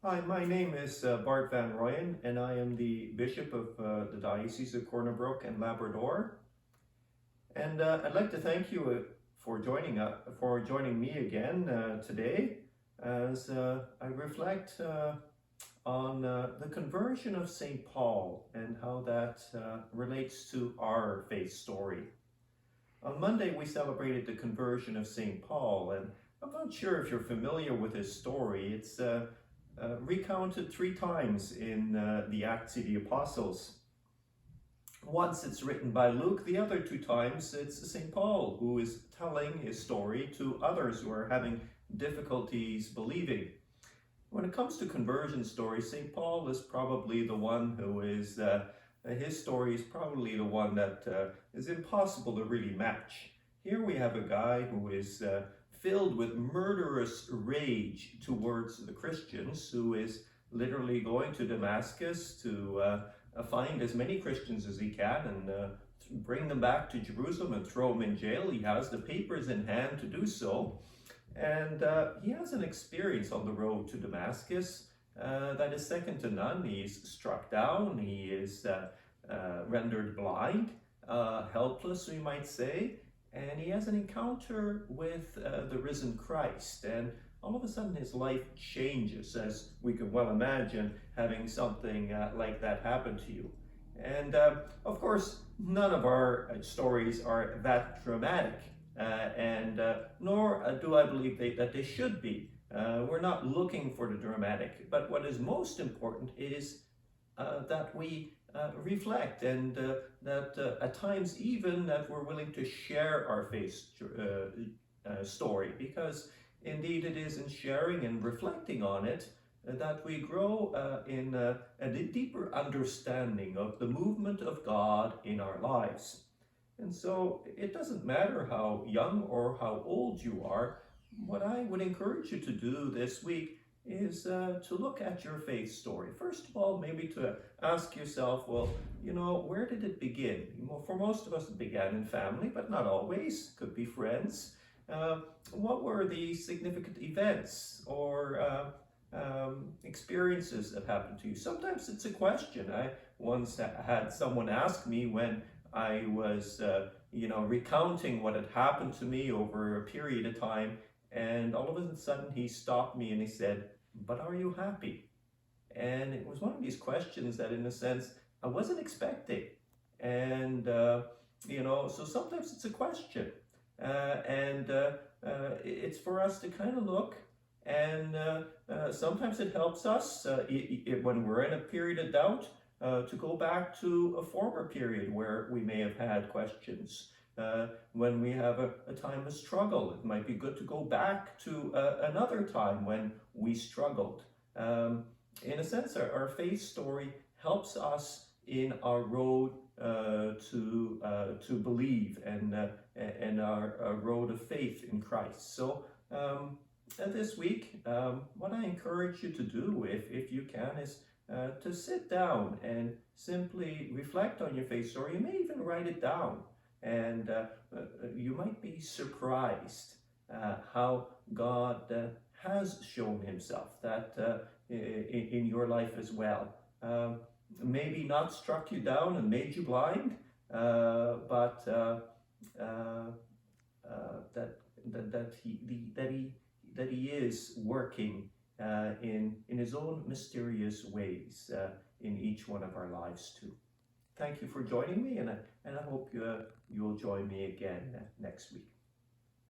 Hi, my name is Bart Van Royen, and I am the Bishop of the Diocese of Corner Brook and Labrador. And I'd like to thank you for joining me again today as I reflect on the conversion of St. Paul and how that relates to our faith story. On Monday, we celebrated the conversion of St. Paul, and I'm not sure if you're familiar with his story. It's recounted 3 times in the Acts of the Apostles. Once it's written by Luke, the other 2 times it's St. Paul who is telling his story to others who are having difficulties believing. When it comes to conversion stories, St. Paul is probably the one who is, his story is probably the one that is impossible to really match. Here we have a guy who is filled with murderous rage towards the Christians, who is literally going to Damascus to find as many Christians as he can and bring them back to Jerusalem and throw them in jail. He has the papers in hand to do so. And he has an experience on the road to Damascus that is second to none. He's struck down, he is rendered blind, helpless, we might say, and he has an encounter with the risen Christ. And all of a sudden his life changes, as we can well imagine having something like that happen to you. And of course, none of our stories are that dramatic. Nor do I believe that they should be. We're not looking for the dramatic, but what is most important is that we reflect and that at times even that we're willing to share our faith story, because indeed it is in sharing and reflecting on it that we grow in a deeper understanding of the movement of God in our lives. And so it doesn't matter how young or how old you are. What I would encourage you to do this week is to look at your faith story. First of all, maybe to ask yourself, well, where did it begin? Well, for most of us, it began in family, but not always. Could be friends. What were the significant events or experiences that happened to you? Sometimes it's a question. I once had someone ask me when I was, recounting what had happened to me over a period of time, and all of a sudden he stopped me and he said, "But are you happy?" And it was one of these questions that, in a sense, I wasn't expecting. And, so sometimes it's a question. It's for us to kind of look, and sometimes it helps us when we're in a period of doubt, to go back to a former period where we may have had questions. When we have a time of struggle, it might be good to go back to another time when we struggled. In a sense, our faith story helps us in our road to believe and our road of faith in Christ. So this week, what I encourage you to do, if you can, is to sit down and simply reflect on your faith story. You may even write it down, and you might be surprised how God has shown himself that in your life as well. Maybe not struck you down and made you blind, but that he is working in his own mysterious ways in each one of our lives too. Thank you for joining me, and I hope you'll join me again next week.